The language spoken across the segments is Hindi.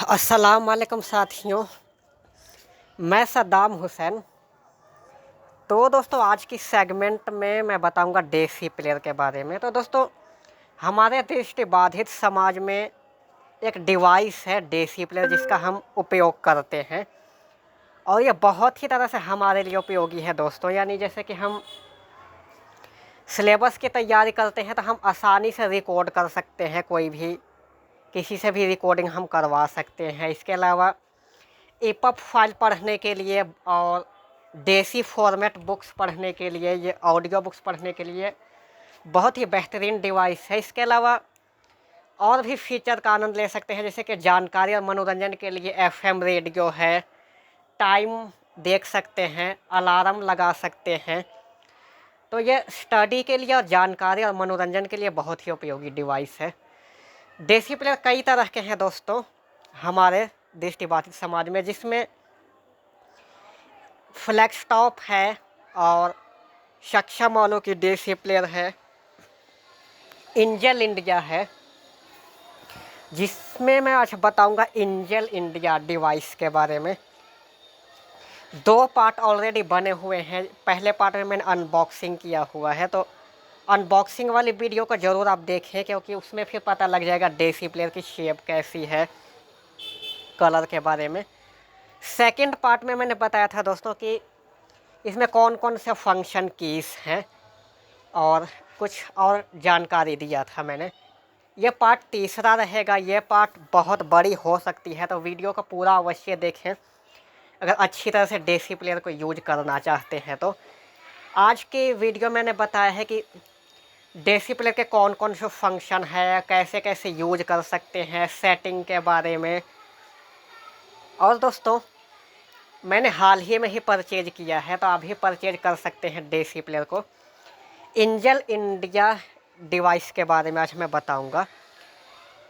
अस्सलाम वालेकुम साथियों, मैं सद्दाम हुसैन। तो दोस्तों, आज की सेगमेंट में मैं बताऊंगा देसी प्लेयर के बारे में। तो दोस्तों, हमारे दृष्टिबाधित समाज में एक डिवाइस है देसी प्लेयर, जिसका हम उपयोग करते हैं और ये बहुत ही तरह से हमारे लिए उपयोगी है दोस्तों। यानी जैसे कि हम सिलेबस की तैयारी करते हैं तो हम आसानी से रिकॉर्ड कर सकते हैं, कोई भी किसी से भी रिकॉर्डिंग हम करवा सकते हैं। इसके अलावा ईपब फाइल पढ़ने के लिए और देसी फॉर्मेट बुक्स पढ़ने के लिए, ये ऑडियो बुक्स पढ़ने के लिए बहुत ही बेहतरीन डिवाइस है। इसके अलावा और भी फीचर का आनंद ले सकते हैं, जैसे कि जानकारी और मनोरंजन के लिए एफएम रेडियो है, टाइम देख सकते हैं, अलार्म लगा सकते हैं। तो ये स्टडी के लिए और जानकारी और मनोरंजन के लिए बहुत ही उपयोगी डिवाइस है। देसी प्लेयर कई तरह के हैं दोस्तों हमारे दृष्टिबाधित समाज में, जिसमें फ्लैक्सटॉप है और सक्षम वालों की देसी प्लेयर है, इंजल इंडिया है, जिसमें मैं आज बताऊंगा इंजल इंडिया डिवाइस के बारे में। 2 पार्ट ऑलरेडी बने हुए हैं। पहले पार्ट में मैंने अनबॉक्सिंग किया हुआ है, तो अनबॉक्सिंग वाली वीडियो को ज़रूर आप देखें, क्योंकि उसमें फिर पता लग जाएगा देसी प्लेयर की शेप कैसी है, कलर के बारे में। सेकंड पार्ट में मैंने बताया था दोस्तों कि इसमें कौन कौन से फंक्शन कीज़ हैं और कुछ और जानकारी दिया था मैंने। ये पार्ट तीसरा रहेगा। ये पार्ट बहुत बड़ी हो सकती है, तो वीडियो को पूरा अवश्य देखें अगर अच्छी तरह से देसी प्लेयर को यूज करना चाहते हैं। तो आज की वीडियो मैंने बताया है कि देसी प्लेयर के कौन कौन से फंक्शन है, कैसे कैसे यूज कर सकते हैं, सेटिंग के बारे में। और दोस्तों, मैंने हाल ही में ही परचेज किया है, तो आप भी परचेज कर सकते हैं देसी प्लेयर को। इंजल इंडिया डिवाइस के बारे में आज मैं बताऊंगा।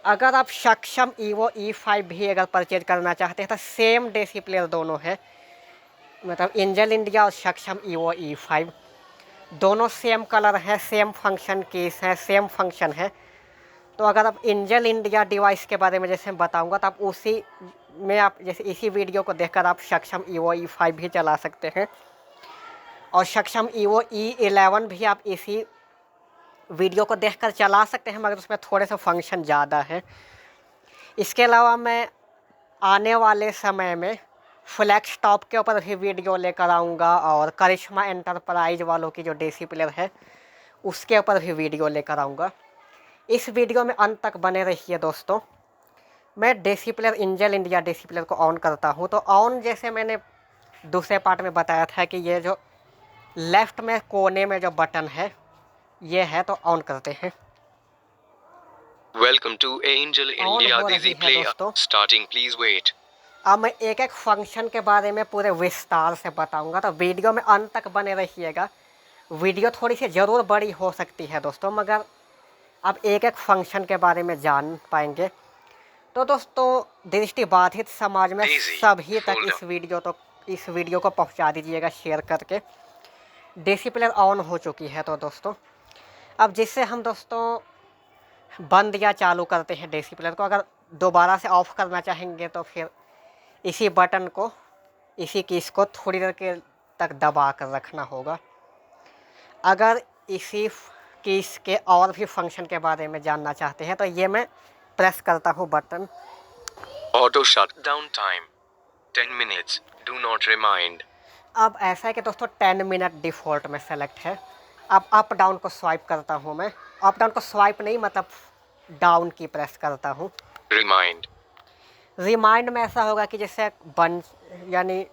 अगर आप सक्षम ईवो E5 भी अगर परचेज करना चाहते हैं तो सेम देसी प्लेयर दोनों है, मतलब इंजल इंडिया और सक्षम ईवो E5 दोनों सेम कलर है, सेम फंक्शन कीज है, सेम फंक्शन है। तो अगर आप इंजल इंडिया डिवाइस के बारे में जैसे बताऊंगा, तो आप उसी में आप जैसे इसी वीडियो को देखकर आप सक्षम ईवो E5 भी चला सकते हैं और सक्षम ईवो E11 भी आप इसी वीडियो को देखकर चला सकते हैं, मगर उसमें थोड़े से फंक्शन ज़्यादा है। इसके अलावा मैं आने वाले समय में फ्लैक्सटॉप के ऊपर भी वीडियो लेकर आऊँगा और करिश्मा एंटरप्राइज वालों की जो देसी प्लेयर है उसके ऊपर भी वीडियो लेकर आऊँगा। इस वीडियो में अंत तक बने रहिए दोस्तों। मैं देसी प्लेयर इंजल इंडिया देसी प्लेयर को ऑन करता हूँ। तो ऑन जैसे मैंने दूसरे पार्ट में बताया था कि ये जो लेफ़्ट में कोने में जो बटन है ये है, तो ऑन करते हैं। Welcome to Angel India हो Desi रही है Play. दोस्तों। Starting, please wait. अब मैं एक एक फंक्शन के बारे में पूरे विस्तार से बताऊंगा, तो वीडियो में अंत तक बने रहिएगा। वीडियो थोड़ी सी ज़रूर बड़ी हो सकती है दोस्तों, मगर आप एक एक फंक्शन के बारे में जान पाएंगे। तो दोस्तों, दृष्टिबाधित समाज में सभी तक इस वीडियो को पहुंचा दीजिएगा शेयर करके। देसी प्लेयर ऑन हो चुकी है। तो दोस्तों, अब जिससे हम दोस्तों बंद या चालू करते हैं देसी प्लेयर को, अगर दोबारा से ऑफ़ करना चाहेंगे तो फिर इसी बटन को, इसी कीज को थोड़ी देर के तक दबा कर रखना होगा। अगर इसी कीज के और भी फंक्शन के बारे में जानना चाहते हैं तो ये मैं प्रेस करता हूँ button. Auto shutdown time 10 minutes. Do not remind. अब ऐसा है कि दोस्तों 10 मिनट डिफ़ॉल्ट में सेलेक्ट है। अब अप डाउन को स्वाइप करता हूँ मैं। अप डाउन को स्वाइप नहीं, मतलब डाउन की प्रेस करता हूँ। रिमाइंड में ऐसा होगा कि जैसे यानी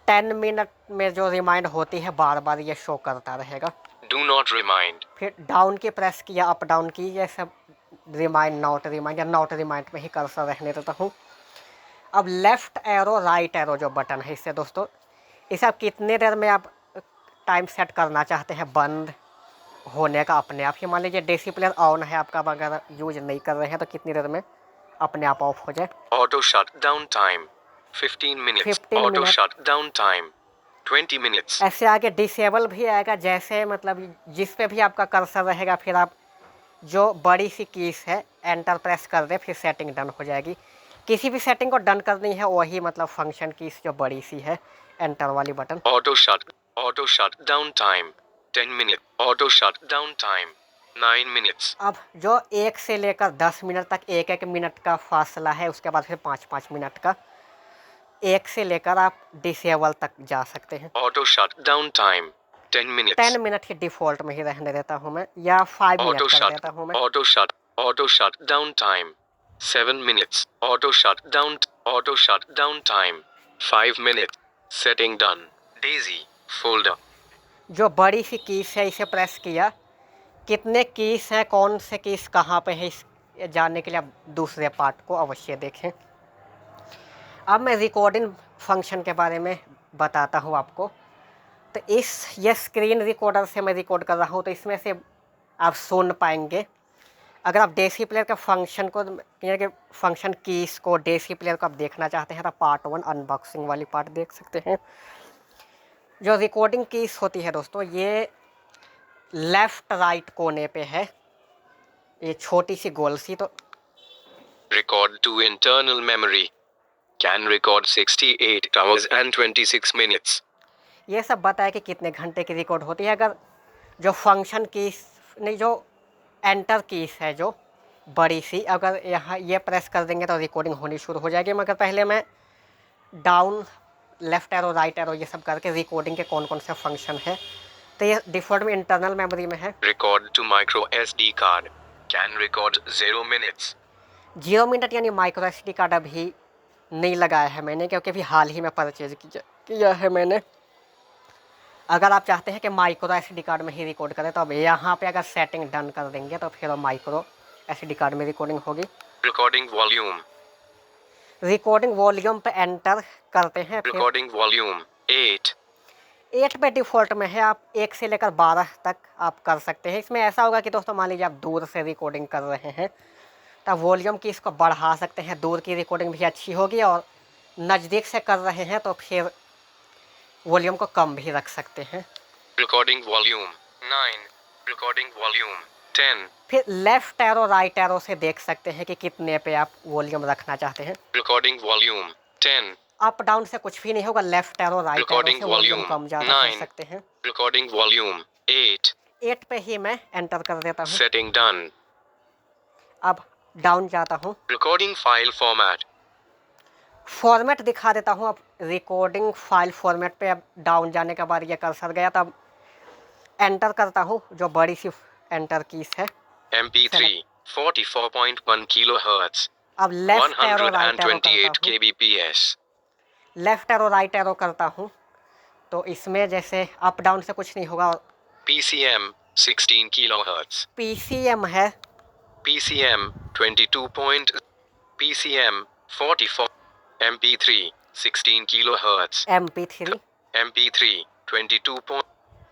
10 मिनट में जो रिमाइंड होती है बार बार ये शो करता रहेगा। Do not remind. फिर डाउन की प्रेस किया, अप डाउन की, ये सब रिमाइंड, नॉट रिमाइंड या नॉट रिमाइंड में ही कर्सर रहने देता हूँ। अब लेफ़्ट एरो राइट एरो जो बटन है, इससे दोस्तों इसे आप कितने देर में आप टाइम सेट करना चाहते हैं बंद होने का अपने आप ही। मान लीजिए देसी प्लेयर ऑन है आपका, अगर यूज नहीं कर रहे हैं तो कितनी देर में अपने आप ऑफ हो जाए। Auto shutdown time 15 minutes. 15 Auto minutes. shutdown time 20 minutes. ऐसे आगे डिसेबल भी आएगा, जैसे मतलब जिस पे भी आपका कर्सर रहेगा फिर आप जो बड़ी सी कीज है एंटर प्रेस कर दे, फिर सेटिंग डन हो जाएगी। किसी भी सेटिंग को डन करनी है वही मतलब फंक्शन की जो बड़ी सी है एंटर वाली button. Auto shut down time 10 minutes. Auto shut down time 9 minutes. अब जो 1 से लेकर 10 मिनट तक 1-1 मिनट का फासला है, उसके बाद फिर 5-5 मिनट का, 1 से लेकर आप डिसेबल तक जा सकते हैं। Auto shut down time 10 minutes. 10 minute ही डिफ़ॉल्ट में ही रहने देता हूँ मैं, या 5 मिनट Auto कर shut. देता हूँ मैं। Auto shut down time 7 minutes. Auto shut down time 5 minutes. Setting done. Daisy folder. जो बड़ी सी कीस है इसे प्रेस किया, कितने कीस हैं, कौन से कीस कहाँ पे है, इस जानने के लिए आप दूसरे पार्ट को अवश्य देखें। अब मैं रिकॉर्डिंग फंक्शन के बारे में बताता हूँ आपको। तो ये स्क्रीन रिकॉर्डर से मैं रिकॉर्ड कर रहा हूँ, तो इसमें से आप सुन पाएंगे। अगर आप डेसी प्लेयर के फंक्शन को, यानी कि फंक्शन कीस को, डेसी प्लेयर को आप देखना चाहते हैं तो पार्ट 1 अनबॉक्सिंग वाली पार्ट देख सकते हैं। जो रिकॉर्डिंग कीस होती है दोस्तों, ये लेफ़्ट राइट कोने पे है, ये छोटी सी गोल सी। तो Record to internal memory. Can record 68 hours and 26 minutes. ये सब बताया कि कितने घंटे की रिकॉर्ड होती है। अगर जो फंक्शन कीस नहीं, जो एंटर कीस है जो बड़ी सी, अगर यहाँ ये प्रेस कर देंगे तो रिकॉर्डिंग होनी शुरू हो जाएगी। मगर पहले मैं down, left arrow, right arrow ये सब करके रिकॉर्डिंग के कौन कौन से फंक्शन है, तो ये डिफ़ॉल्ट में इंटरनल मेमोरी में है। Record to micro SD card. Can record 0 minutes. 0 minute यानी माइक्रो SD कार्ड अभी नहीं लगाया है मैंने, क्योंकि अभी हाल ही में परचेज किया है मैंने। अगर आप चाहते हैं कि माइक्रो SD कार्ड में ही रिकॉर्ड करें, तो अब यहाँ पे अगर सेटिंग डन कर देंगे तो फिर माइक्रो SD कार्ड में रिकॉर्डिंग होगी। Recording volume. रिकॉर्डिंग वॉल्यूम पे एंटर करते हैं, फिर Recording volume 8. 8 पे डिफ़ॉल्ट में है। आप 1 से लेकर 12 तक आप कर सकते हैं। इसमें ऐसा होगा कि दोस्तों मान लीजिए आप दूर से रिकॉर्डिंग कर रहे हैं तो वॉल्यूम की इसको बढ़ा सकते हैं, दूर की रिकॉर्डिंग भी अच्छी होगी। और नज़दीक से कर रहे हैं तो फिर वॉल्यूम को कम भी रख सकते हैं। Recording volume 9. Recording volume 10. फिर लेफ़्ट एरो, राइट एरो से देख सकते हैं कि कितने पे आप वॉल्यूम रखना चाहते हैं। Recording volume 10. अप डाउन से कुछ भी नहीं होगा, left arrow, right arrow Recording से वॉल्यूम volume कम ज़्यादा कर 9. सकते हैं। Recording volume 8. 8 पे ही मैं एंटर कर देता हूँ। Setting done. अब डाउन जाता हूँ, Recording file format. फॉर्मेट दिखा देता हूँ। अब रिकॉर्डिंग फाइल फॉर्मेट पे अब डाउन जाने के बाद ये कर्सर गया, तब एंटर करता हूँ, जो बड़ी सी एंटर कीज है। MP3 44.1 kilohertz. अब लेफ्ट एरो, राइट एरो 128 करता हूँ, kbps. Left arrow, right arrow करता हूँ, तो इसमें जैसे अप डाउन से कुछ नहीं होगा। PCM 16 kilohertz. PCM है, PCM 22. PCM 44. MP3 16 kilohertz. MP3, MP3 22.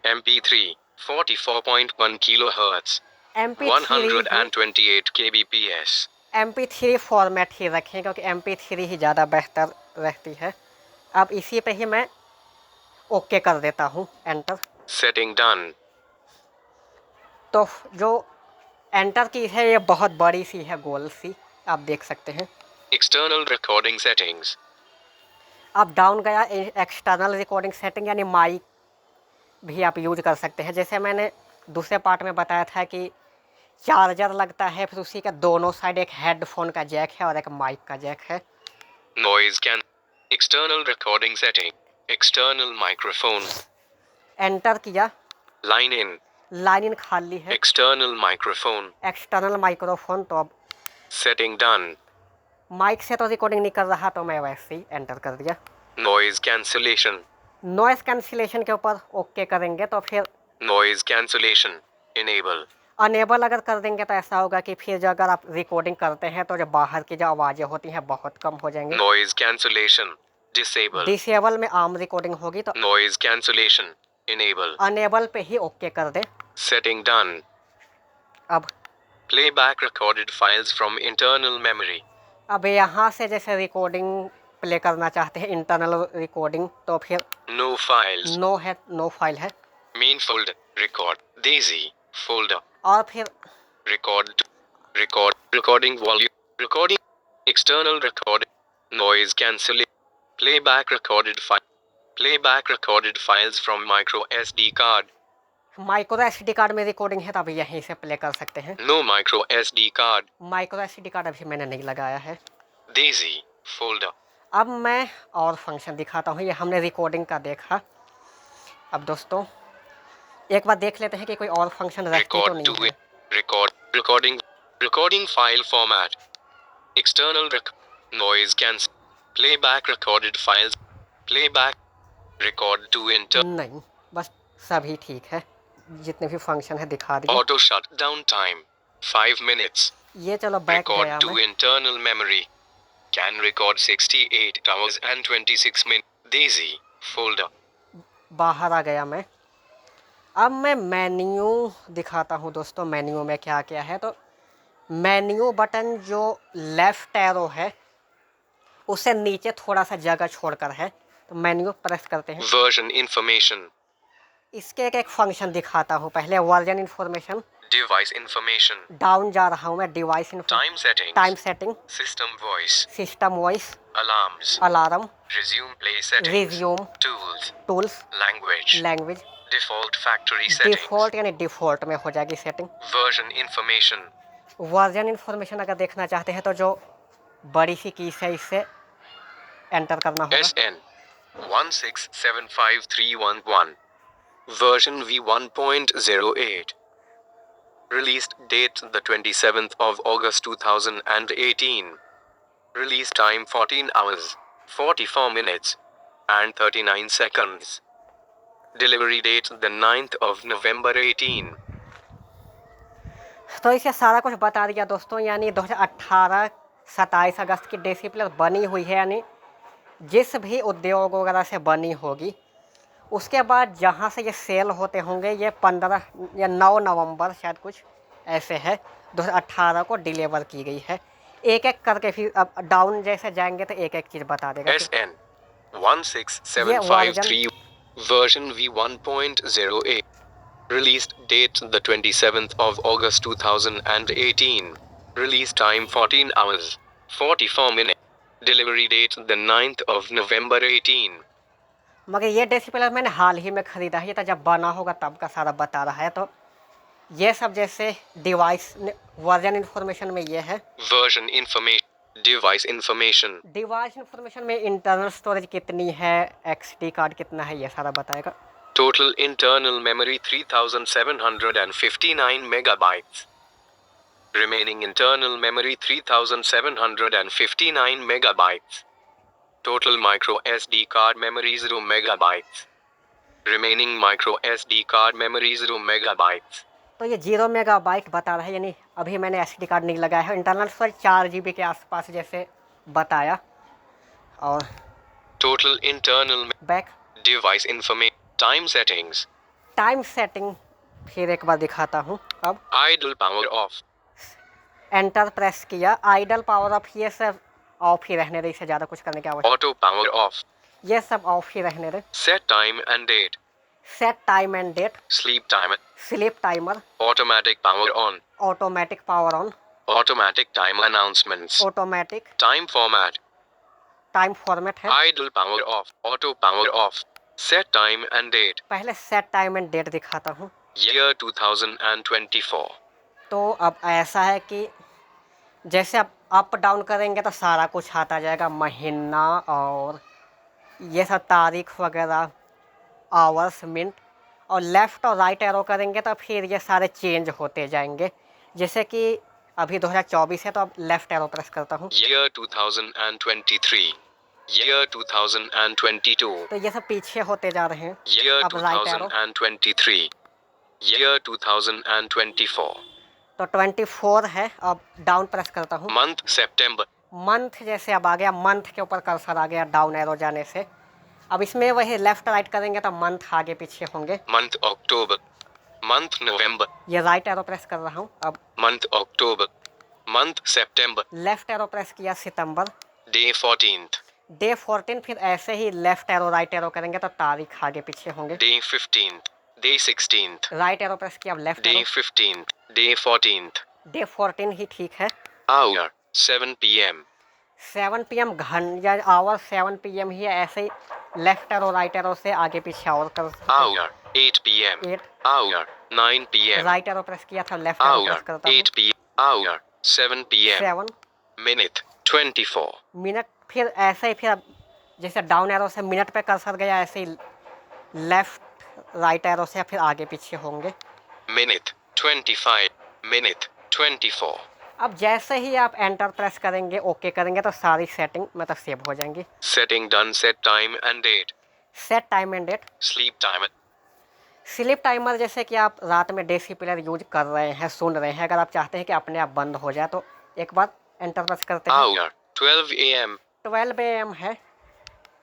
MP3 44.1 kilohertz. MP3 128 kbps. MP3 format ही रखें, क्योंकि MP3 ही ज़्यादा बेहतर रहती है। अब इसी पे ही मैं ओके कर देता हूँ, एंटर। Setting done. तो जो एंटर की है ये बहुत बड़ी सी है, गोल सी, आप देख सकते हैं। External recording settings. अब डाउन गया, एक्सटर्नल रिकॉर्डिंग सेटिंग यानी माइक भी आप यूज कर सकते हैं। जैसे मैंने दूसरे पार्ट में बताया था कि चार्जर लगता है, फिर उसी का दोनों साइड एक हेडफोन का जैक है और एक माइक का जैक है। Noise can. External recording setting. External microphone. Enter किया, Line in. लाइन इन खाली है। External microphone. एक्सटर्नल माइक्रोफोन, तो अब Setting done. माइक से तो रिकॉर्डिंग नहीं कर रहा, तो मैं वैसे ही एंटर कर दिया। Noise cancellation. नॉइज़ कैंसिलेशन के ऊपर ओके करेंगे तो फिर Noise cancellation. Enable. अनेबल अगर कर देंगे तो ऐसा होगा कि फिर जो अगर आप रिकॉर्डिंग करते हैं तो जो बाहर की जो आवाज़ें होती हैं बहुत कम हो जाएंगी। Noise cancellation. Disable. डिसेबल में आम रिकॉर्डिंग होगी, तो Noise cancellation. Enable. अनेबल पे ही ओके कर दे। Setting done. अब Playback recorded files from internal memory. अब यहाँ से जैसे रिकॉर्डिंग प्ले करना चाहते हैं, इंटरनल रिकॉर्डिंग, तो फिर No files. नो है, नो फाइल है। Main folder. Record. Daisy. Folder. और फिर Record. Recording volume. Recording. External recording. Noise cancellation. Playback recorded file. Playback recorded files from micro SD card. Micro SD card में रिकॉर्डिंग है तो अभी यहीं से प्ले कर सकते हैं। No micro SD card. Micro SD card अभी मैंने नहीं लगाया है। Daisy folder. अब मैं और फंक्शन दिखाता हूँ। ये हमने रिकॉर्डिंग का देखा। अब दोस्तों एक बार देख लेते हैं कि कोई और फंक्शन रहती तो नहीं है। Recording file format. External noise cancel. Playback recorded files. Playback. Record to enter. नहीं, बस सभी ठीक है। जितने भी फंक्शन है दिखा दिए। Auto shutdown time 5 minutes. ये चलो बैक गया Record to मैं। internal memory. Can record 68 hours and 26 minutes. Daisy folder. बाहर आ गया मैं। अब मैं मेन्यू दिखाता हूँ दोस्तों। मेन्यू में क्या क्या है तो मेन्यू बटन जो लेफ़्ट एरो है उससे नीचे थोड़ा सा जगह छोड़कर है तो मेन्यू प्रेस करते हैं। Version information. इसके एक फंक्शन दिखाता हूँ। पहले version information, Device information. Down जा रहा हूँ मैं। Device Time settings. Time setting, System voice. System voice, Alarms. Alarm, Resume play settings. Resume, Tools. Tools, Language. Language. Default factory settings. Default यानी डिफ़ॉल्ट में हो जाएगी setting. Version information. Version information अगर देखना चाहते हैं तो जो बड़ी सी कीज है इससे एंटर करना होगा। SN 1675311. Version v1.08. Released date the 27th of August 2018. Release time 14 hours, 44 minutes and 39 seconds. Delivery date the 9th of November 18. तो इसे सारा कुछ बता दिया दोस्तों। यानी 2018 27 अगस्त की डेसी प्लस बनी हुई है, यानी जिस भी उद्योग वगैरह से बनी होगी। उसके बाद जहाँ से ये सेल होते होंगे ये 15 या 9 नवंबर शायद कुछ ऐसे है 2018 को डिलीवर की गई है। एक एक करके फिर अब डाउन जैसे जाएंगे तो एक एक चीज़ बता देगा। SN 16753. Version v1.08. Released date the 27th of August 2018. Release time 14 hours, 44 minutes. Delivery date the 9th of November 18. मगर ये डेसी प्लस मैंने हाल ही में ख़रीदा है। ये तो जब बना होगा तब का सारा बता रहा है। तो ये सब जैसे डिवाइस वर्जन इन्फॉर्मेशन में ये है। Version information. Device information. Device information में इंटरनल स्टोरेज कितनी है, XD कार्ड कितना है, ये सारा बताएगा। Total internal memory 3759 megabytes. Remaining internal memory 3759 megabytes. Total micro SD card memory 0 megabytes. Remaining micro SD card memory 0 megabytes. तो ये 0 मेगाबाइट बता रहा है, यानी अभी मैंने SD कार्ड नहीं लगाया है। इंटरनल स्टोरेज 4 GB के आसपास जैसे बताया। और Total internal back device information. Time settings. Time setting फिर एक बार दिखाता हूँ। अब Idle power off. Enter press किया। आइडल पावर ऑफ ये सब ऑफ ही रहने दे, इससे ज़्यादा कुछ करने की आवश्यकता। Auto power off. ये सब ऑफ ही रहने दे। Set time and date. Set time and date, Sleep timer. Sleep timer, Automatic power on. Automatic power on, Automatic time announcements. Automatic Time format. Time format है। Idle power off. Auto power off. Set time and date. पहले सेट टाइम एंड डेट दिखाता हूँ। Year 2024. तो अब ऐसा है कि जैसे आप अप डाउन करेंगे तो सारा कुछ आता जाएगा, महीना और ये सब तारीख वगैरह, आवर्स, मिनट। और लेफ़्ट और राइट एरो करेंगे तो फिर ये सारे चेंज होते जाएंगे। जैसे कि अभी 2024 है तो अब लेफ़्ट एरो प्रेस करता हूँ Year 2023. Year 2022. तो ये सब पीछे होते जा रहे हैं। Year अब राइट एरो 2023. Year 2024. तो 24 है। अब डाउन प्रेस करता हूँ। Month September. मंथ जैसे अब आ गया, मंथ के ऊपर कर्सर आ गया डाउन एरो जाने से। अब इसमें वही लेफ़्ट राइट करेंगे तो मंथ आगे पीछे होंगे। Month October. Month November. ये राइट एरो प्रेस कर रहा हूँ। अब Month October. Month September. Left arrow press किया, सितंबर। Day 14th. डे 14। फिर ऐसे ही लेफ़्ट एरो राइट एरो करेंगे तो तारीख आगे पीछे होंगे। Day 15th. Day 16th. Right arrow press किया, अब left Day arrow. 15th. Day 14th. Day 14 ही ठीक है। Hour 7 p.m. 7 PM घन या आवर 7 PM ही है, ऐसे ही लेफ्ट एरो राइट एरो से आगे पीछे और कर सकते हैं। Hour 8 p.m. 8 Hour 9 p.m. Right arrow press किया था, लेफ्ट एरो Hour प्रेस करता हूँ। 8 p.m. Hour 7 p.m. 7 Minute 24. Minute, फिर ऐसे ही फिर जैसे डाउन एरो से मिनट पे कर्सर गया, ऐसे ही लेफ्ट राइट एरो से फिर आगे पीछे होंगे। Minute 25. Minute 24. अब जैसे ही आप एंटर प्रेस करेंगे, ओके करेंगे, तो सारी सेटिंग मतलब सेव हो जाएंगी। Setting done. Set time and date. Set time and date. Sleep timer. Sleep timer, जैसे कि आप रात में डेसी प्लेयर यूज कर रहे हैं, सुन रहे हैं, अगर आप चाहते हैं कि अपने आप बंद हो जाए तो एक बार एंटर प्रेस करते हैं। Hour 12 a.m. 12 AM है।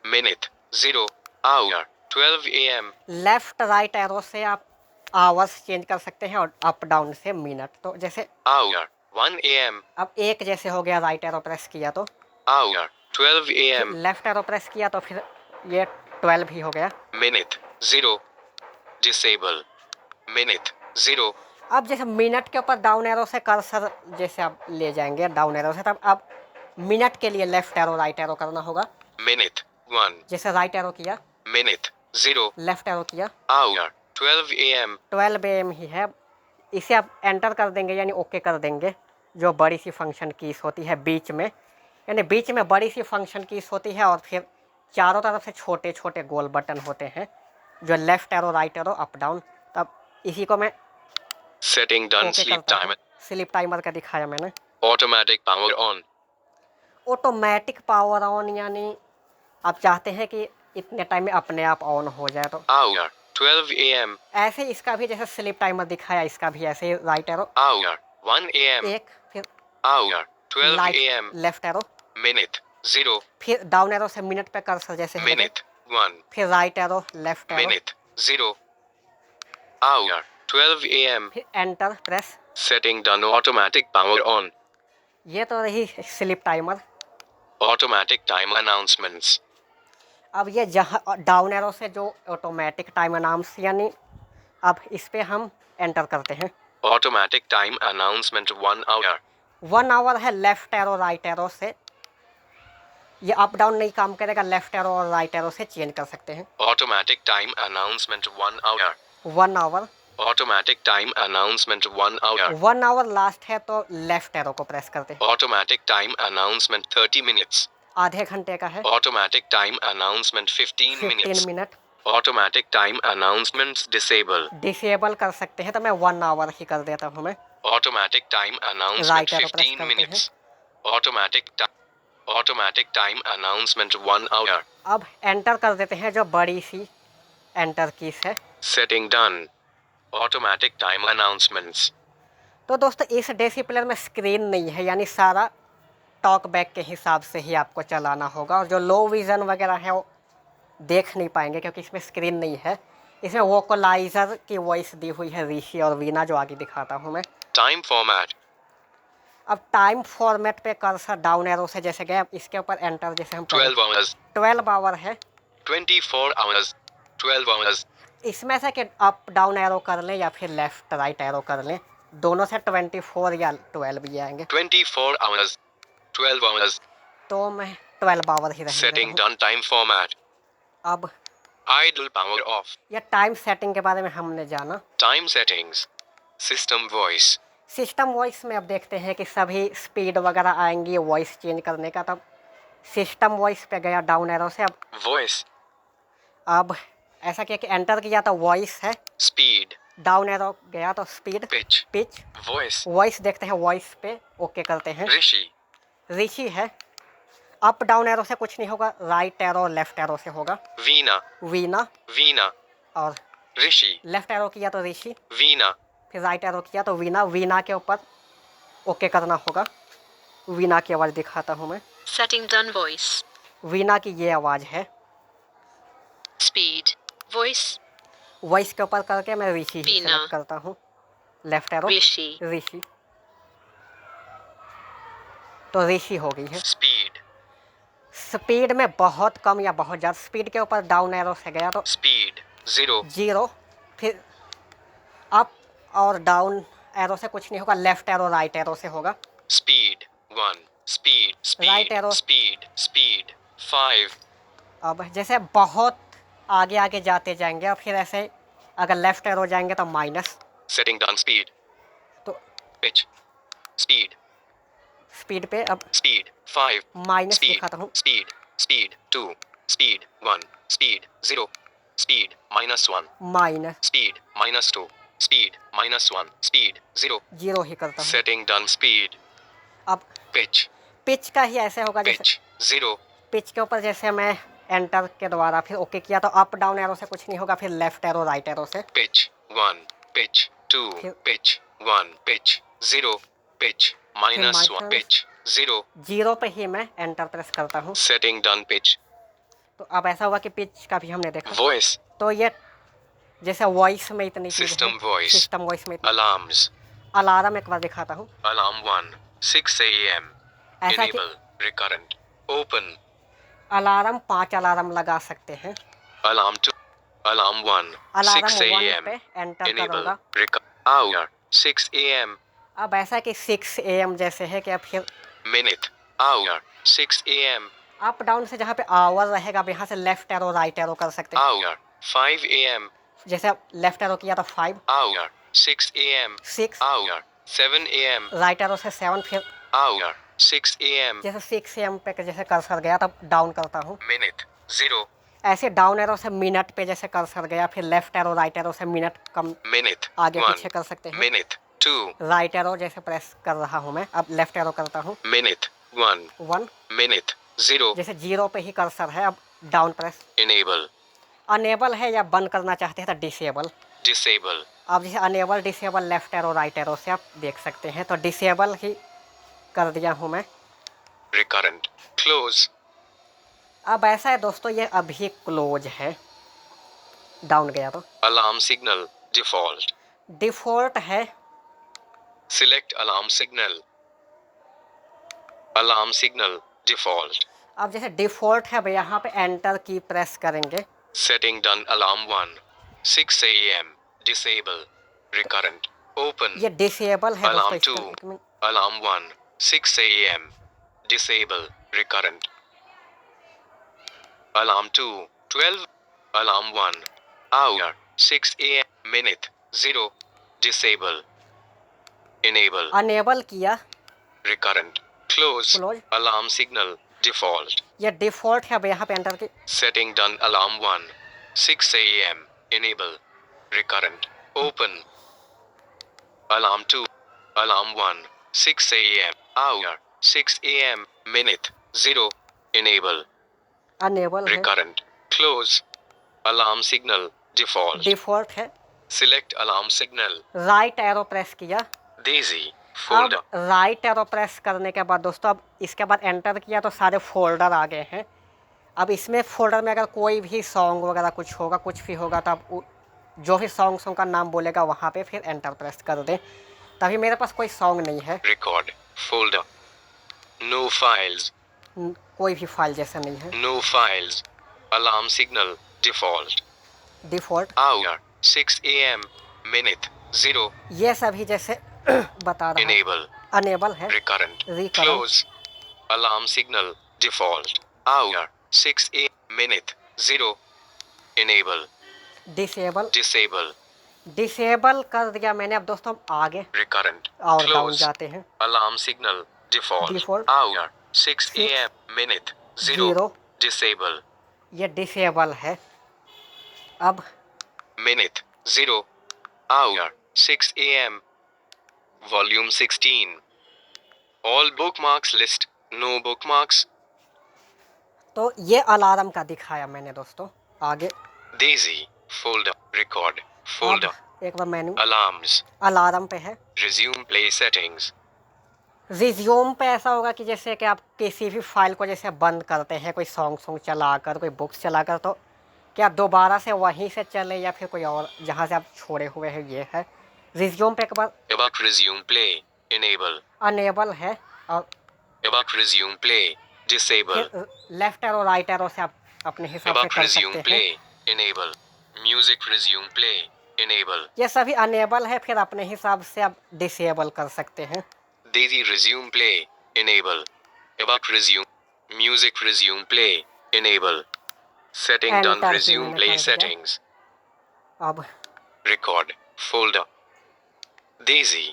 Minute 0. Hour 12 a.m. Left right arrow से आप आवर्स चेंज कर सकते हैं और अप डाउन से मिनट। तो जैसे Hour 1 a.m. अब एक जैसे हो गया, राइट एरो प्रेस किया तो Hour 12 a.m. Left arrow press किया तो फिर ये 12 ही हो गया। Minute 0. Disable. Minute 0. अब जैसे मिनट के ऊपर डाउन एरो से कर्सर जैसे आप ले जाएंगे डाउन एरो से, तब अब मिनट के लिए लेफ्ट एरो राइट एरो करना होगा। Minute 1. जैसे राइट एरो किया, Minute 0. लेफ्ट एरो किया, Hour 12 a.m. 12 AM ही है। इसे आप एंटर कर देंगे यानी ओके कर देंगे। जो बड़ी सी फंक्शन कीज होती है बीच में, यानी बीच में बड़ी सी फंक्शन कीज होती है और फिर चारों तरफ से छोटे छोटे गोल बटन होते हैं, जो left arrow right arrow up down. तब इसी को मैं Setting done. ओके Sleep करता हूँ। timer. स्लीप टाइमर का दिखाया मैंने। Automatic power on. Automatic power on, यानी आप चाहते हैं कि इतने टाइम में अपने आप ऑन हो जाए। तो Hour 12 a.m. ऐसे ही इसका भी जैसे स्लीप टाइमर दिखाया, इसका भी ऐसे ही राइट एरो Hour 1 a.m. एक, फिर Hour 12 light a.m. Left arrow, Minute 0. फिर डाउन एरो से मिनट पे कर्सर जैसे है, Minute 1. फिर right arrow left arrow, Minute 0. Hour 12 a.m. फिर enter press. Setting done. Automatic power on. ये तो रही sleep timer. Automatic time announcements. अब ये जहाँ डाउन एरो से जो ऑटोमेटिक टाइम अनाउंस, यानी अब इस पे हम एंटर करते हैं। Automatic time announcement 1 hour. 1 hour है लेफ्ट एरो राइट एरो से। ये अप डाउन नहीं काम करेगा, लेफ्ट एरो और राइट एरो से चेंज कर सकते हैं। Automatic time announcement 1 hour. 1 hour, Automatic time announcement 1 hour. 1 hour last है तो लेफ्ट एरो को प्रेस करते हैं। Automatic time announcement 30 minutes. आधे घंटे का है। Automatic time announcement 15 15 minutes. Minute. Automatic time announcements disable. Disable कर सकते हैं, तो मैं 1 आवर ही कर देता हूँ मैं। Automatic time announcement Right arrow press 15 करते minutes. Automatic time announcement 1 hour. अब एंटर कर देते हैं, जो बड़ी सी एंटर कीज है। Setting done. Automatic time announcements. तो दोस्तों इस डेसी प्लेयर में स्क्रीन नहीं है, यानी सारा टॉक बैक के हिसाब से ही आपको चलाना होगा, और जो लो विज़न वगैरह है वो देख नहीं पाएंगे क्योंकि इसमें स्क्रीन नहीं है। इसमें वोकलाइजर की वॉइस दी हुई है ऋषि और वीना, जो आगे दिखाता हूँ मैं। Time format. अब टाइम फॉर्मेट पे कर्सर डाउन एरो से जैसे गए, अब इसके ऊपर एंटर जैसे हम 12 hours. 12 आवर है। 24 hours. 12 hours. इसमें से कि अप डाउन एरो कर लें या फिर लेफ्ट राइट एरो कर लें, दोनों से 24 या 12 भी आएंगे। 24 hours. 12 hours. तो मैं 12 आवर ही Setting रहेगा। done. Time format. अब Idle power off. ये टाइम सेटिंग के बारे में हमने जाना। Time settings. System voice. System voice में अब देखते हैं कि सभी स्पीड वगैरह आएंगी वॉइस चेंज करने का। तब सिस्टम वॉइस पे गया डाउन एरो से। Voice. अब ऐसा किया कि एंटर किया तो वॉइस है, Speed. डाउन एरो गया तो speed, Pitch. Pitch. Voice. Voice देखते हैं, वॉइस पे ओके करते हैं। Rishi. ऋषि है। अप डाउन एरो से कुछ नहीं होगा, राइट एरो लेफ्ट एरो से होगा। Veena. वीना, Veena. और Rishi. लेफ्ट एरो किया तो ऋषि, Veena. फिर राइट एरो किया तो वीना। वीना के ऊपर ओके करना होगा। वीना की आवाज़ दिखाता हूँ मैं। Setting done voice. वीना की ये आवाज़ है। Speed. Voice. वॉइस के ऊपर करके मैं ऋषि ही वीना। सेलेक्ट करता हूँ। Left arrow Rishi. ऋषि, तो ऋषि हो गई है। Speed. स्पीड में बहुत कम या बहुत ज़्यादा, स्पीड के ऊपर डाउन एरो से गया तो Speed. 0. 0, फिर अप और डाउन एरो से कुछ नहीं होगा, लेफ्ट एरो राइट एरो से होगा। Speed. 1. Speed. Right Speed. arrow. Speed. Speed. 5. अब जैसे बहुत आगे आगे जाते जाएंगे और फिर ऐसे अगर लेफ्ट एरो जाएंगे तो माइनस, Setting done speed. तो Pitch. Speed. स्पीड पे अब Speed. 5. Minus Speed. दिखाता हूँ। Speed. Speed. 2. Speed. 1. Speed. 0. Speed. -1. Minus Speed. -2. Speed. -1. Speed. 0. Zero ही करता हूँ। Setting done speed. अब Pitch. पिच का ही ऐसे होगा, जैसे Pitch. 0. पिच के ऊपर जैसे मैं एंटर के द्वारा फिर ओके किया तो अप डाउन एरो से कुछ नहीं होगा, फिर लेफ्ट एरो राइट एरो से Pitch. 1. Pitch. 2. Here. Pitch. 1. Pitch. 0. Pitch. -1. minus- Pitch. 0. Zero पे ही मैं एंटर प्रेस करता हूँ। Setting done pitch. तो अब ऐसा हुआ कि पिच का भी हमने देखा, Voice. तो ये जैसे वॉइस में इतनी चीज़ System है, voice. सिस्टम वॉइस में इतनी। Alarms. अलार्म एक बार दिखाता हूँ। Alarm 1. 6 a.m. ऐसा कि Enable. Recurrent. Open. Alarm 5 alarm लगा सकते हैं। Alarm 2. Alarm 1. Alarm 6 1 a.m. पे एंटर Enable. करूँगा। Hour. 6 a.m. अब ऐसा कि 6 AM जैसे है कि अब फिर Minute. Hour. 6 a.m. Up down से जहाँ पे आवर रहेगा अब यहाँ से लेफ्ट एरो राइट एरो कर सकते हैं। Hour. 5 a.m. जैसे लेफ्ट एरो किया तो 5, Hour. 6 a.m. 6, Hour. 7 a.m. Right arrow से 7, फिर Hour. 6 a.m. जैसे 6 AM पे जैसे कर्सर गया तब डाउन करता हूँ। Minute. 0. ऐसे डाउन एरो से मिनट पे जैसे कर्सर गया, फिर लेफ्ट एरो राइट एरो से मिनट कम Minute. आगे 1. पीछे कर सकते हैं। Minute. 2. राइट एरो जैसे प्रेस कर रहा हूँ मैं, अब लेफ्ट एरो करता हूँ। Minute. 1. 1, Minute. 0. जैसे जीरो पे ही कर्सर है, अब डाउन प्रेस। Enable. अनेबल है या बंद करना चाहते हैं तो डिसेबल। Disable. अब जैसे enable disable left arrow right arrow से आप देख सकते हैं, तो डिसेबल ही कर दिया हूँ मैं। Recurrent. Close. अब ऐसा है दोस्तों, ये अभी क्लोज है, डाउन गया तो। Alarm signal. Default. डिफ़ॉल्ट है, Select alarm signal. Alarm signal. Default. अब जैसे डिफ़ॉल्ट है, अब यहाँ पे एंटर की प्रेस करेंगे। Setting done. Alarm 1. 6 a.m. Disable. Recurrent. Open. ये डिसेबल है Alarm दोस्तों, 2. इसका Alarm 1. 6 a.m. Disable. Recurrent. Alarm 2. 12. Alarm 1. Hour. 6 a.m. Minute. 0. Disable. Enable. Enable किया, Recurrent. Close. Close. Alarm signal. Default. ये डिफ़ॉल्ट है, अब यहाँ पे एंटर की। Setting done. Alarm 1. 6 a.m. Enable. Recurrent. Open. Alarm 2. Alarm 1. 6 a.m. Hour. 6 a.m. Minute. 0. Enable. Enable है, Recurrent. Close. Alarm signal. Default. Default है। Select alarm signal. Right arrow press किया। Daisy. अब Folder. राइट एरो प्रेस करने के बाद दोस्तों, अब इसके बाद एंटर किया तो सारे फोल्डर आ गए हैं। अब इसमें फोल्डर में अगर कोई भी सॉन्ग वगैरह कुछ होगा, कुछ भी होगा, तो अब जो भी सॉन्ग का नाम बोलेगा वहाँ पे फिर एंटर प्रेस कर दें। तभी मेरे पास कोई सॉन्ग नहीं है, Record. Folder. No files. कोई भी फाइल जैसा नहीं है। No files. Alarm signal. Default. Default Hour. 6 a.m. Minute. 0. ये सभी जैसे बता रहा हूँ। Enable. अनेबल है, Recurrent. Recurrent. Close. Alarm signal. Default. Hour. 6 a.m. Minute. 0. Enable. Disable. Disable. Disable कर दिया मैंने। अब दोस्तों हम आगे Recurrent. और डाउन Close. जाते हैं। Alarm signal. Default. Default. Hour. 6 a.m. Minute. 0. Zero. Disable. ये डिसेबल है। अब Minute. 0. Hour. 6 a.m. Volume 16. All bookmarks list. No bookmarks. तो ये अलार्म का दिखाया मैंने दोस्तों। आगे Daisy. Folder. Record. Folder. अब एक बार मेन्यू Alarms. अलार्म पे है। Resume play settings. रिज्यूम पे ऐसा होगा कि जैसे कि आप किसी भी फाइल को जैसे बंद करते हैं, कोई सॉन्ग चलाकर, कोई बुक्स चलाकर, तो क्या दोबारा से वहीं से चले या फिर कोई और जहाँ से आप छोड़े हुए हैं, ये है। रिज्यूम पे एक बार About resume play. Enable. Enable है, और About resume play. Disable. फिर लेफ्ट एरो राइट एरो से आप अपने हिसाब से About कर resume सकते play. हैं। Enable. Music resume play. Enable. ये सभी अनेबल है, फिर अपने हिसाब से आप डिसेबल कर सकते हैं। Daisy resume play. Enable. About resume. Music resume play. Enable. Setting done. Enter he Resume मैंने play कर दिया। settings. अब Record. Folder. Daisy.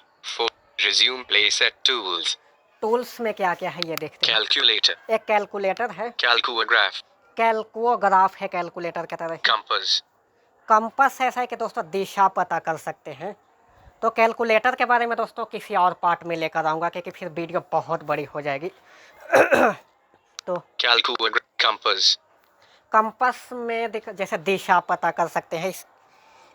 Resume play set tools. Tools में क्या क्या है ये देखते हैं। Calculator. एक कैलकुलेटर है, Calcograph. कैलकुओग्राफ है कैलकुलेटर की तरह। Compass. कंपास ऐसा है कि दोस्तों दिशा पता कर सकते हैं। तो कैलकुलेटर के बारे में दोस्तों किसी और पार्ट में लेकर आऊँगा, क्योंकि फिर वीडियो बहुत बड़ी हो जाएगी। तो Calcograph. Compass. कंपास में जैसे दिशा पता कर सकते हैं।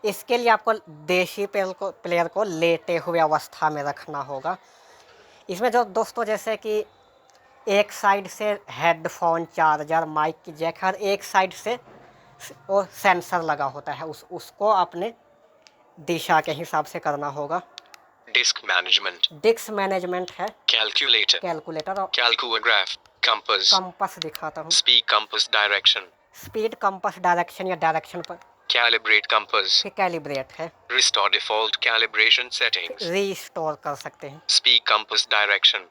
इसके लिए आपको देशी प्लेयर को लेटे हुए अवस्था में रखना होगा। इसमें जो दोस्तों जैसे कि एक साइड से हेडफोन, चार्जर, माइक की जैक, हर एक साइड से वो सेंसर लगा होता है, उसको अपने दिशा के हिसाब से करना होगा। Disk management. डिस्क मैनेजमेंट है, Calculator. कैलकुलेटर और Calcograph. Compass. कंपास दिखाता हूँ। Speed compass direction. Speed, compass, direction या डायरेक्शन पर, Calibrate compass. फिर कैलिब्रेट है, Restore default calibration settings. Restore कर सकते हैं। Speed compass direction.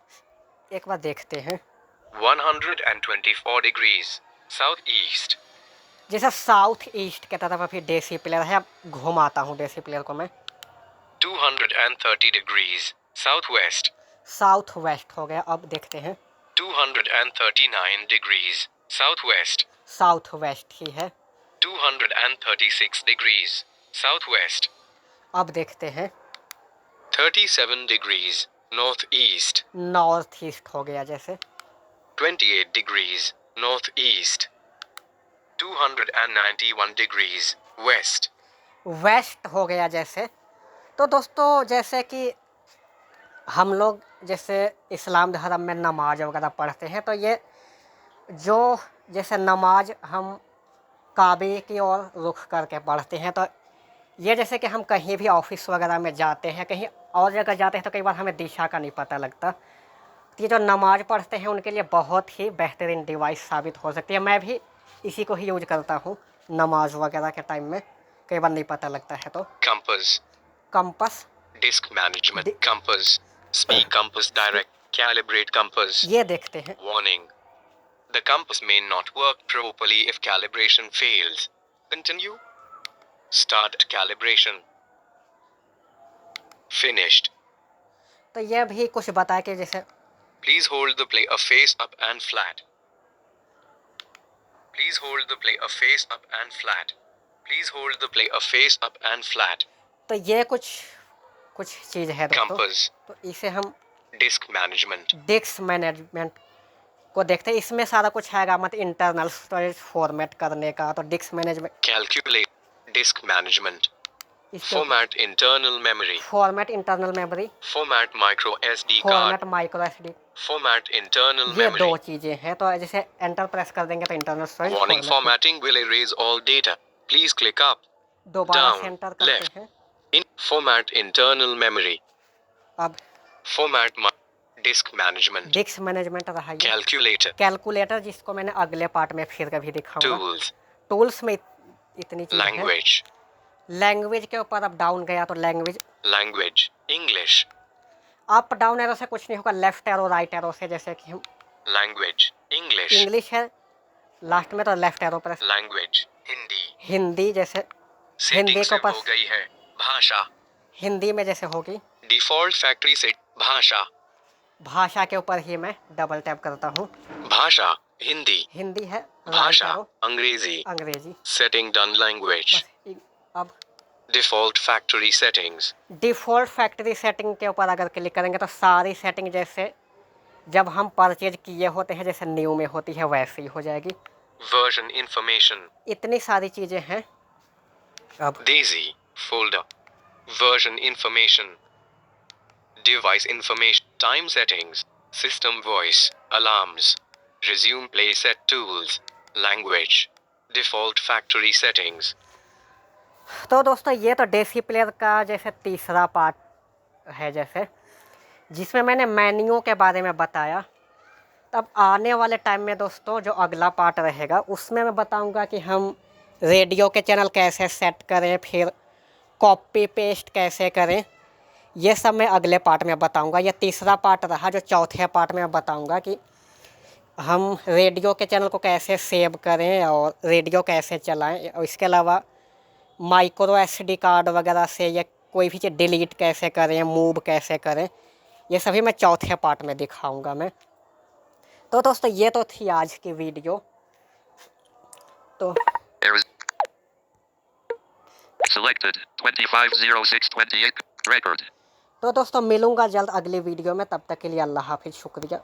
एक बार देखते हैं। 124 degrees. Southeast. जैसे साउथ ईस्ट के तरफ अभी देसी प्लेयर है, अब घुमाता हूँ देसी प्लेयर को मैं। 230 degrees. Southwest. साउथ वेस्ट हो गया, अब देखते हैं। 239 degrees. Southwest. साउथ वेस्ट ही है, 236 degrees. Southwest. अब देखते हैं। 37 degrees. Northeast. नॉर्थ ईस्ट हो गया जैसे, 28 degrees. Northeast. 291 degrees. West. Waste हो गया जैसे। तो दोस्तों जैसे कि हम लोग जैसे इस्लाम धर्म में नमाज वगैरह पढ़ते हैं, तो ये जो जैसे नमाज हम काबे की ओर रुख करके पढ़ते हैं, तो ये जैसे कि हम कहीं भी ऑफिस वगैरह में जाते हैं, कहीं और जगह जाते हैं, तो कई बार हमें दिशा का नहीं पता लगता। तो ये जो नमाज पढ़ते हैं उनके लिए बहुत ही बेहतरीन डिवाइस साबित हो सकती है। मैं भी इसी को ही यूज करता हूँ नमाज वगैरह के टाइम में, कई बार नहीं पता लगता है। तो Compass. Compass, Disk management. Compass. Speed compass direct. Calibrate compass. ये देखते हैं। Warning. The compass may not work properly if calibration fails. Continue. Start calibration. Finished. तो ये भी कुछ बताया कि जैसे Please hold the play a face up and flat. Please hold the play a face up and flat. Please hold the play a face up and flat. तो ये कुछ चीज़ है दोस्तों। Compass. तो इसे हम Disk management. डिस्क मैनेजमेंट को देखते हैं। इसमें सारा कुछ आएगा, मतलब इंटरनल स्टोरेज फॉर्मेट करने का। तो disc management, Calculate. Disk management. इसके Format internal memory. Format internal memory, Format micro SD format card. Micro SD, Format internal ये memory. दो चीज़ें हैं। तो जैसे एंटर प्रेस कर देंगे तो internal storage Warning, formatting will erase all data. Please click up. दोबारा down, से एंटर करते left. हैं। In format internal memory. अब Format disk management. Disc management रहा ये। Calculator. कैलकुलेटर, जिसको मैंने अगले पार्ट में फिर कभी दिखाऊंगा। Tools. टूल्स में इतनी चीज़ है। Language. लैंग्वेज के ऊपर अब डाउन गया तो language, Language. English. Up down arrow से कुछ नहीं होगा, लेफ्ट एरो राइट एरो से। जैसे कि हम Language. English. इंग्लिश है लास्ट में, तो left arrow press. Language. Hindi. Hindi, जैसे Setting हिंदी से को हो गई है भाषा. हिंदी में जैसे होगी, Default factory set भाषा. भाषा के ऊपर ही मैं डबल टैप करता हूँ। भाषा. Hindi. हिंदी है, राइट भाषा. एरो अंग्रेजी. अंग्रेजी। Setting done language. बस अब Default factory settings. Default factory setting के ऊपर अगर क्लिक करेंगे तो सारी सेटिंग जैसे जब हम परचेज किए होते हैं, जैसे न्यू में होती है, वैसे ही हो जाएगी। Version information. इतनी सारी चीज़ें हैं। अब Daisy folder. Version information. Device information. Time settings. System voice. Alarms. Resume play set tools. Language. Default factory settings. तो दोस्तों ये तो देसी प्लेयर का जैसे तीसरा पार्ट है, जैसे जिसमें मैंने मेन्यू के बारे में बताया। तब आने वाले टाइम में दोस्तों जो अगला पार्ट रहेगा उसमें मैं बताऊंगा कि हम रेडियो के चैनल कैसे सेट करें, फिर कॉपी पेस्ट कैसे करें। ये सब मैं अगले पार्ट में बताऊंगा। ये तीसरा पार्ट रहा। जो चौथे पार्ट में मैं बताऊंगा कि हम रेडियो के चैनल को कैसे सेव करें और रेडियो कैसे चलाएं, और इसके अलावा माइक्रो SD कार्ड वगैरह से ये कोई भी चीज़ डिलीट कैसे करें, मूव कैसे करें, ये सभी मैं चौथे पार्ट में दिखाऊंगा मैं। तो दोस्तों ये तो थी आज की वीडियो। तो Selected 250628 record. तो दोस्तों मिलूंगा जल्द अगली वीडियो में, तब तक के लिए अल्लाह हाफिज़, शुक्रिया।